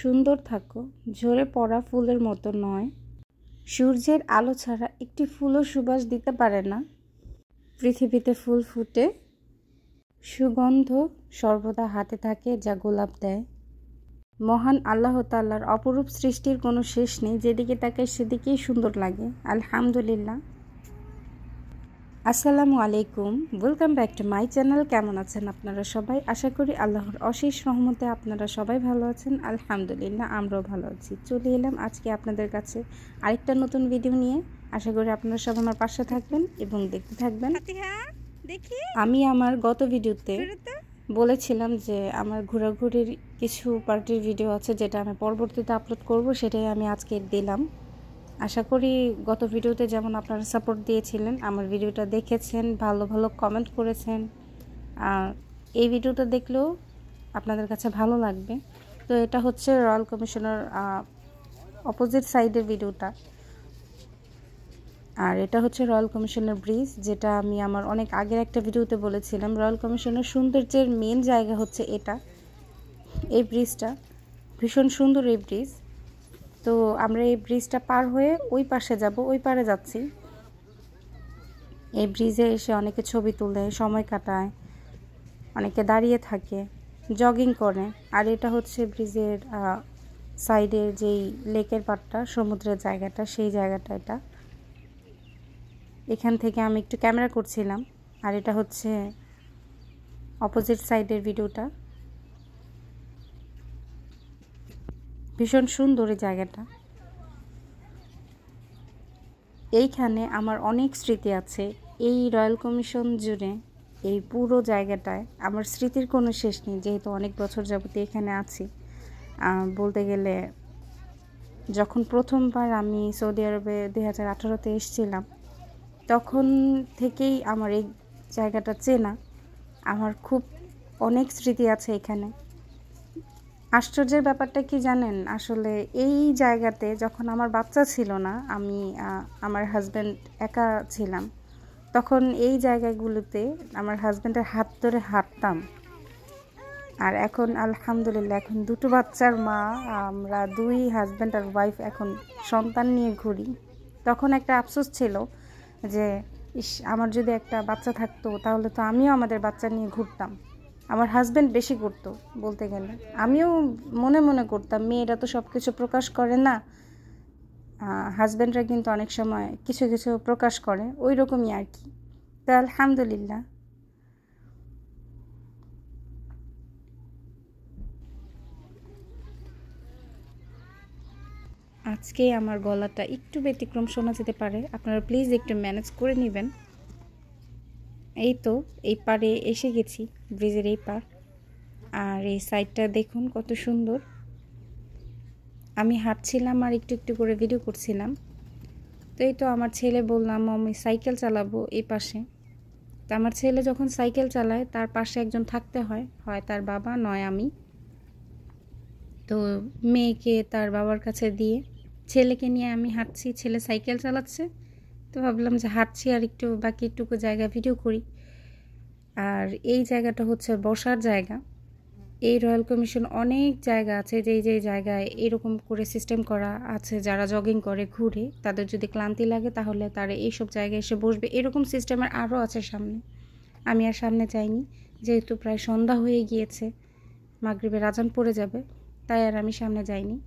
সুন্দর থাকো, ঝরে পড়া ফুলের মতো নয়। সূর্যের আলো ছাড়া একটি ফুলও সুবাস দিতে পারে না। পৃথিবীতে ফুল ফুটে, সুগন্ধ সর্বদা হাতে থাকে যা গোলাপ দেয়। মহান আল্লাহ তাআলার অপরূপ সৃষ্টির কোনো শেষ নেই, যেদিকে তাকাই সেদিকেই সুন্দর লাগে। আলহামদুলিল্লাহ। আসসালামু আলাইকুম, welcome back to my channel. কেমন আছেন আপনারা সবাই? আশা করি আল্লাহর অশেষ রহমতে আপনারা সবাই ভালো আছেন। আলহামদুলিল্লাহ, আমরাও ভালো আছি। চলে এলাম আজকে আপনাদের কাছে আরেকটা নতুন ভিডিও নিয়ে। আশা করি আপনারা সবাই আমার পাশে থাকবেন এবং দেখতে থাকবেন। আমি আমার গত ভিডিওতে বলেছিলাম যে আমার ঘোরাঘুরির কিছু পার্টির ভিডিও আছে, যেটা আমি পরবর্তীতে আপলোড করব, সেটাই আমি আজকে দিলাম। আশা করি গত ভিডিওতে যেমন আপনারা সাপোর্ট দিয়েছিলেন, আমার ভিডিওটা দেখেছেন, ভালো ভালো কমেন্ট করেছেন, আর এই ভিডিওটা দেখলেও আপনাদের কাছে ভালো লাগবে। তো এটা হচ্ছে রয়্যাল কমিশনের অপোজিট সাইডের ভিডিওটা, আর এটা হচ্ছে রয়্যাল কমিশনের ব্রিজ, যেটা আমি আমার অনেক আগের একটা ভিডিওতে বলেছিলাম। রয়্যাল কমিশনের সৌন্দর্যের মেন জায়গা হচ্ছে এটা, এই ব্রিজটা ভীষণ সুন্দর এই ব্রিজ। তো আমরা এই ব্রিজটা পার হয়ে ওই পাশে যাব, ওই পারে যাচ্ছি। এই ব্রিজে এসে অনেকে ছবি তুলে, সময় কাটায়, অনেকে দাঁড়িয়ে থাকে, জগিং করে। আর এটা হচ্ছে ব্রিজের সাইডের যেই লেকের পাড়টা, সমুদ্রের জায়গাটা, সেই জায়গাটা এটা। এখান থেকে আমি একটু ক্যামেরা করছিলাম, আর এটা হচ্ছে অপোজিট সাইডের ভিডিওটা। ভীষণ সুন্দর এই জায়গাটা। এইখানে আমার অনেক স্মৃতি আছে। এই রয়্যাল কমিশন জুড়ে এই পুরো জায়গাটায় আমার স্মৃতির কোনো শেষ নেই, যেহেতু অনেক বছর যাবত এখানে আছি। বলতে গেলে যখন প্রথমবার আমি সৌদি আরবে 2018-তে এসেছিলাম, তখন থেকেই আমার এই জায়গাটা চেনা। আমার খুব অনেক স্মৃতি আছে এখানে। আশ্চর্যের ব্যাপারটা কি জানেন? আসলে এই জায়গাতে যখন আমার বাচ্চা ছিল না, আমি আমার হাজব্যান্ড একা ছিলাম, তখন এই জায়গাগুলোতে আমার হাজব্যান্ডের হাত ধরে হাঁটতাম। আর এখন আলহামদুলিল্লাহ, এখন দুটো বাচ্চার মা, আমরা দুই হাজব্যান্ড আর ওয়াইফ এখন সন্তান নিয়ে ঘুরি। তখন একটা আফসোস ছিল যে আমার যদি একটা বাচ্চা থাকতো, তাহলে তো আমিও আমাদের বাচ্চা নিয়ে ঘুরতাম। আমার হাজব্যান্ড বেশি করতো বলতে গেলে, আমিও মনে মনে করতাম। মেয়েরা তো সব কিছু প্রকাশ করে না, হাজব্যান্ডরা কিন্তু অনেক সময় কিছু কিছু প্রকাশ করে, ওই রকমই আর কি। তো আলহামদুলিল্লাহ। আজকে আমার গলাটা একটু ব্যতিক্রম শোনা যেতে পারে, আপনারা প্লিজ একটু ম্যানেজ করে নেবেন। এই তো এই পারে এসে গেছি, ব্রিজের এই পার। আর এই সাইডটা দেখুন কত সুন্দর। আমি হাঁটছিলাম আর একটু একটু করে ভিডিও করছিলাম। তো এই তো আমার ছেলে, বললাম আমি সাইকেল চালাবো এই পাশে। তো আমার ছেলে যখন সাইকেল চালায়, তার পাশে একজন থাকতে হয়, হয় তার বাবা নয় আমি। তো মেয়েকে তার বাবার কাছে দিয়ে ছেলেকে নিয়ে আমি হাঁটছি, ছেলে সাইকেল চালাচ্ছে। তো ভাবলাম যে হাঁটছি আর একটু বাকি একটুকু জায়গা ভিডিও করি। আর এই জায়গাটা হচ্ছে বসার জায়গা। এই রয়্যাল কমিশন অনেক জায়গা আছে, যেই জায়গায় এরকম করে সিস্টেম করা আছে, যারা জগিং করে, ঘুরে, তাদের যদি ক্লান্তি লাগে তাহলে তারা এইসব জায়গায় এসে বসবে। এরকম সিস্টেমের আরও আছে সামনে। আমি আর সামনে যাইনি, যেহেতু প্রায় সন্ধ্যা হয়ে গিয়েছে, মাগরিবের আজান পড়ে যাবে, তাই আর আমি সামনে যাইনি।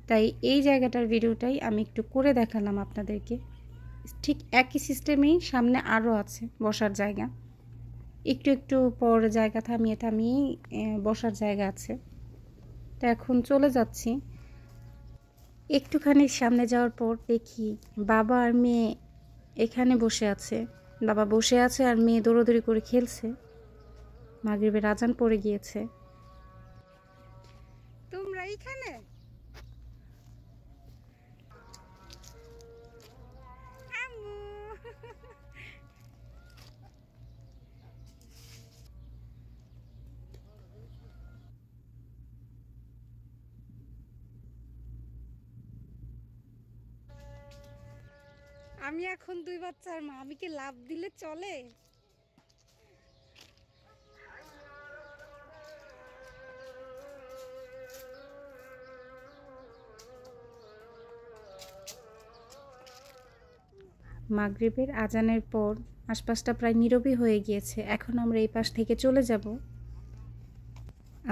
তাই এই জায়গাটার ভিডিওটাই আমি একটু করে দেখালাম আপনাদেরকে। ঠিক একই সিস্টেমেই সামনে আরও আছে বসার জায়গা, একটু একটু পর জায়গা থামিয়ে থামিয়ে বসার জায়গা আছে। তো এখন চলে যাচ্ছি। একটুখানি সামনে যাওয়ার পর দেখি বাবা আর মেয়ে এখানে বসে আছে। বাবা বসে আছে আর মেয়ে দৌড়াদৌড়ি করে খেলছে। মাগরিবের আজান পড়ে গিয়েছে। তোমরা এইখানে? আমি এখন দুই বাচ্চার মা, আমি কি লাভ দিলে চলে? মাগরিবের আজানের পর আশপাশটা প্রায় নীরবই হয়ে গিয়েছে। এখন আমরা এই পাশ থেকে চলে যাব।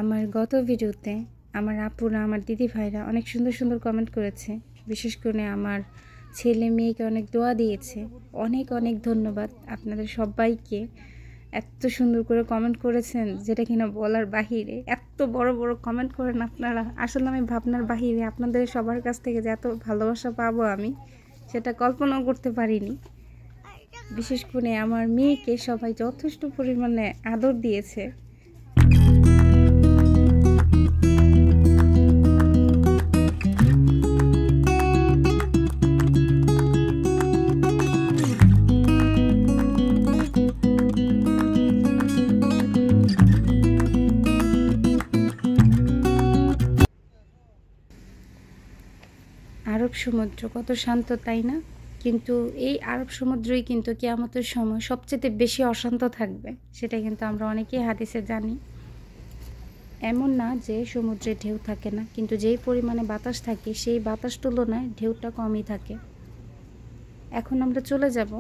আমার গত ভিডিওতে আমার আপুরা, আমার দিদি ভাইরা অনেক সুন্দর সুন্দর কমেন্ট করেছে। বিশেষ করে আমার ছেলে মেয়েকে অনেক দোয়া দিয়েছে। অনেক অনেক ধন্যবাদ আপনাদের সবাইকে। এত সুন্দর করে কমেন্ট করেছেন যেটা কিনা বলার বাহিরে। এত বড় বড় কমেন্ট করেন আপনারা, আসলে আমি ভাবনার বাহিরে। আপনাদের সবার কাছ থেকে যে এত ভালোবাসা পাবো আমি সেটা কল্পনাও করতে পারিনি। বিশেষ করে আমার মেয়েকে সবাই যথেষ্ট পরিমাণে আদর দিয়েছে। আরব সমুদ্র কত শান্ত, তাই না? কিন্তু এই আরব সমুদ্রই কিন্তু কিয়ামতের সময় সবচেয়ে বেশি অশান্ত থাকবে। সেটা কিন্তু আমরা অনেকেই হাদিসে জানি। এমন না যে সমুদ্রে ঢেউ থাকে না, কিন্তু যেই পরিমাণে বাতাস থাকে সেই বাতাস তুলনায় ঢেউটা কমই থাকে। এখন আমরা চলে যাব।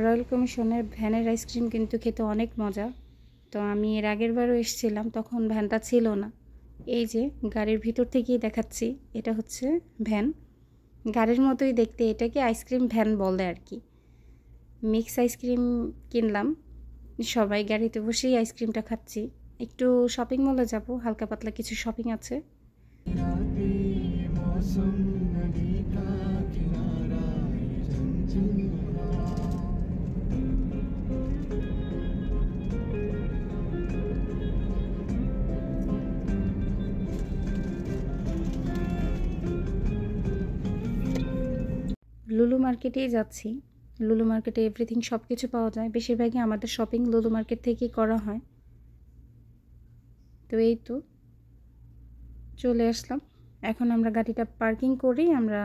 রয়্যাল কমিশনের ভ্যানের আইসক্রিম কিন্তু খেতে অনেক মজা। তো আমি এর আগের বারও এসেছিলাম, তখন ভ্যানটা ছিল না। এই যে গাড়ির ভিতর থেকেই দেখাচ্ছি, এটা হচ্ছে ভ্যান। গাড়ির মতোই দেখতে, এটাকে আইসক্রিম ভ্যান বলে আর কি। মিক্স আইসক্রিম কিনলাম, সবাই গাড়িতে বসেই আইসক্রিমটা খাচ্ছি। একটু শপিং মলে যাব, হালকা পাতলা কিছু শপিং আছে। লুলু মার্কেটেই যাচ্ছি। লুলু মার্কেটে এভরিথিং সব কিছু পাওয়া যায়। বেশিরভাগই আমাদের শপিং লুলু মার্কেট থেকেই করা হয়। তো এই তো চলে আসলাম। এখন আমরা গাড়িটা পার্কিং করেই আমরা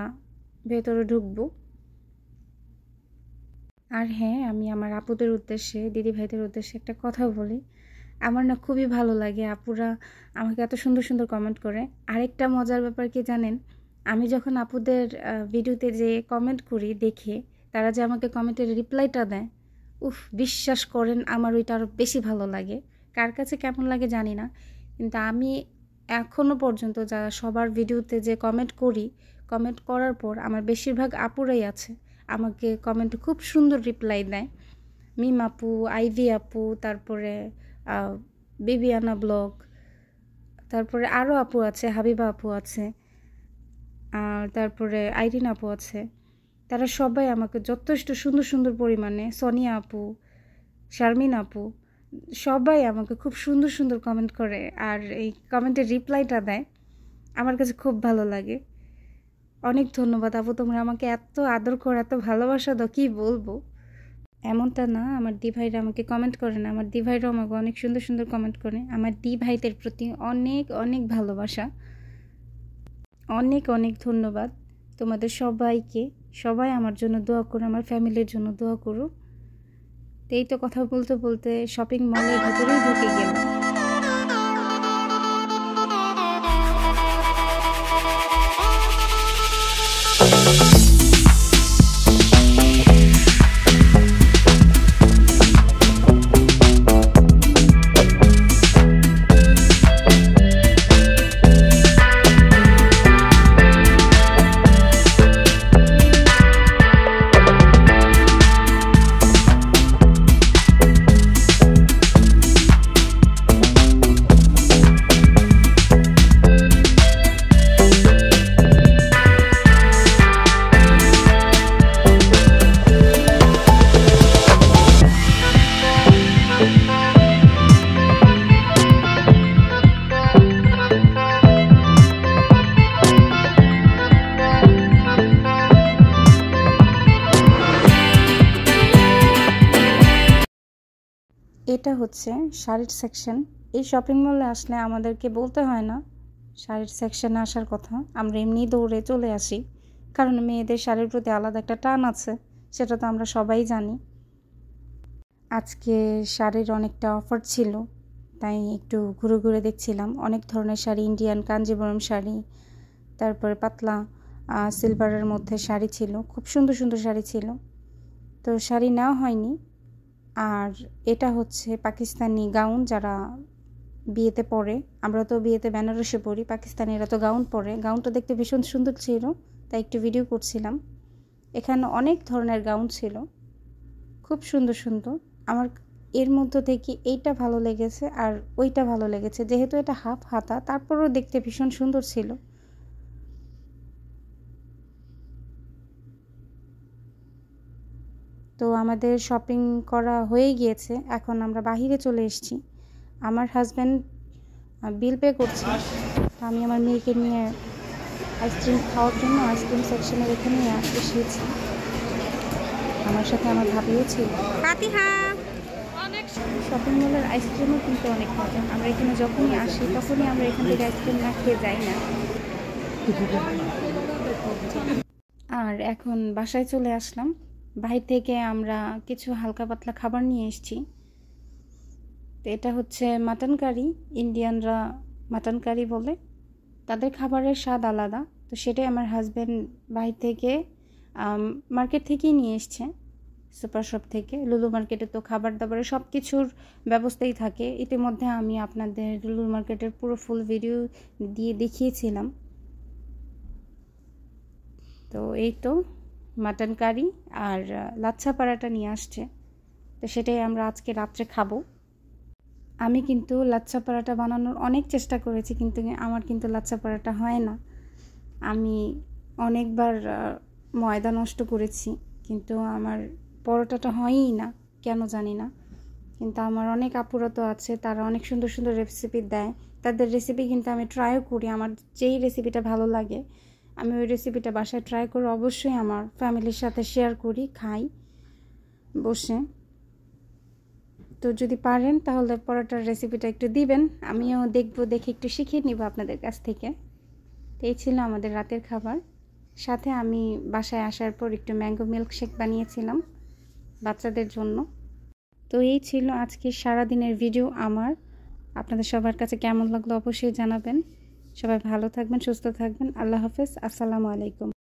ভেতরে ঢুকবো। আর হ্যাঁ, আমি আমার আপুদের উদ্দেশ্যে, দিদি ভাইদের উদ্দেশ্যে একটা কথা বলি। আমার না খুবই ভালো লাগে আপুরা আমাকে এত সুন্দর সুন্দর কমেন্ট করে। আরেকটা মজার ব্যাপার কি জানেন, আমি যখন আপুদের ভিডিওতে যে কমেন্ট করি দেখে তারা যে আমাকে কমেন্টের রিপ্লাইটা দেয়, বিশ্বাস করেন আমার ওইটা আরও বেশি ভালো লাগে। কার কাছে কেমন লাগে জানি না, কিন্তু আমি এখনও পর্যন্ত যারা সবার ভিডিওতে যে কমেন্ট করি, কমেন্ট করার পর আমার বেশিরভাগ আপুরাই আছে আমাকে কমেন্টে খুব সুন্দর রিপ্লাই দেয়। মিম আপু, আইভি আপু, তারপরে বিবিয়ানা ব্লগ, তারপরে আরও আপু আছে, হাবিবা আপু আছে, আর তারপরে আইরিন আপু আছে। তারা সবাই আমাকে যথেষ্ট সুন্দর সুন্দর পরিমাণে, সোনিয়া আপু, শারমিন আপু, সবাই আমাকে খুব সুন্দর সুন্দর কমেন্ট করে আর এই কমেন্টের রিপ্লাইটা দেয়। আমার কাছে খুব ভালো লাগে। অনেক ধন্যবাদ আপু, তোমরা আমাকে এত আদর করো, এত ভালোবাসা দাও, কী বলবো। এমনটা না আমার দি ভাইরা আমাকে কমেন্ট করে না, আমার দি ভাইরাও আমাকে অনেক সুন্দর সুন্দর কমেন্ট করে। আমার দি ভাইদের প্রতি অনেক অনেক ভালোবাসা, অনেক অনেক ধন্যবাদ তোমাদের সবাইকে। সবাই আমার জন্য দোয়া করো, আমার ফ্যামিলির জন্য দোয়া করো। তো এই তো কথা বলতে বলতে শপিং মলের ভেতরেই ঢুকে গেলাম। এটা হচ্ছে শাড়ির সেকশন। এই শপিং মলে আসলে আমাদেরকে বলতে হয় না শাড়ির সেকশনে আসার কথা, আমরা এমনি দৌড়ে চলে আসি। কারণ মেয়েদের শাড়ির প্রতি আলাদা একটা টান আছে, সেটা তো আমরা সবাই জানি। আজকে শাড়ির অনেকটা অফার ছিল, তাই একটু ঘুরে ঘুরে দেখছিলাম। অনেক ধরনের শাড়ি, ইন্ডিয়ান, কাঞ্জিবরম শাড়ি, তারপরে পাতলা সিলভারের মধ্যে শাড়ি ছিল, খুব সুন্দর সুন্দর শাড়ি ছিল। তো শাড়ি নেওয়া হয়নি। আর এটা হচ্ছে পাকিস্তানি গাউন, যারা বিয়েতে পরে, আমরা তো বিয়েতে বেনারসে পরি, পাকিস্তানিরা তো গাউন পরে। গাউনটা দেখতে ভীষণ সুন্দর ছিল, তাই একটু ভিডিও করছিলাম। এখানে অনেক ধরনের গাউন ছিল, খুব সুন্দর সুন্দর। আমার এর মধ্যে থেকে এইটা ভালো লেগেছে আর ওইটা ভালো লেগেছে, যেহেতু এটা হাফ হাতা, তারপরেও দেখতে ভীষণ সুন্দর ছিল। তো আমাদের শপিং করা হয়ে গিয়েছে, এখন আমরা বাহিরে চলে এসেছি। আমার হাজব্যান্ড বিল পে করছে। আমি আমার মেয়েকে নিয়ে আইসক্রিম খাওয়ার জন্য আইসক্রিম সেকশনের এখানে এসেছি। আমার সাথে আমার ভাবিও ছিল। শপিং মলের আইসক্রিমও কিন্তু অনেক মজা। আমরা এখানে যখনই আসি তখনই আমরা এখান থেকে আইসক্রিম না খেয়ে যাই না। আর এখন বাসায় চলে আসলাম। বাহির থেকে আমরা কিছু হালকা পাতলা খাবার নিয়ে এসেছি। তো এটা হচ্ছে মাটন কারি। ইন্ডিয়ানরা মাটন কারি বলে, তাদের খাবারের স্বাদ আলাদা। তো সেটাই আমার হাজব্যান্ড বাহির থেকে মার্কেট থেকেই নিয়ে এসছে, সুপার শপ থেকে। লুলু মার্কেটে তো খাবার দাবারের সব কিছুর ব্যবস্থাই থাকে। ইতিমধ্যে আমি আপনাদের লুলু মার্কেটের পুরো ফুল ভিডিও দিয়ে দেখিয়েছিলাম। তো এই তো মাটন কারি আর লাচ্ছা পরাটা নিয়ে আসছে। তো সেটাই আমরা আজকে রাত্রে খাবো। আমি কিন্তু লাচ্ছা পরাটা বানানোর অনেক চেষ্টা করেছি, কিন্তু আমার কিন্তু লাচ্ছা পরাটা হয় না। আমি অনেকবার ময়দা নষ্ট করেছি, কিন্তু আমার পরোটাটা হয়ই না, কেন জানি না। কিন্তু আমার অনেক আপুরা তো আছে, তারা অনেক সুন্দর সুন্দর রেসিপি দেয়। তাদের রেসিপি কিন্তু আমি ট্রাইও করি। আমার যেই রেসিপিটা ভালো লাগে আমি ওই রেসিপিটা বাসায় ট্রাই করে অবশ্যই আমার ফ্যামিলির সাথে শেয়ার করি, খাই বসে। তো যদি পারেন তাহলে পরোটার রেসিপিটা একটু দিবেন, আমিও দেখবো, দেখে একটু শিখিয়ে নিব আপনাদের কাছ থেকে। তো এই ছিল আমাদের রাতের খাবার। সাথে আমি বাসায় আসার পর একটু ম্যাঙ্গো মিল্কশেক বানিয়েছিলাম বাচ্চাদের জন্য। তো এই ছিল আজকে সারাদিনের ভিডিও আমার। আপনাদের সবার কাছে কেমন লাগলো অবশ্যই জানাবেন। সবাই ভালো থাকবেন, সুস্থ থাকবেন। আল্লাহ হাফেজ, আসসালামু আলাইকুম।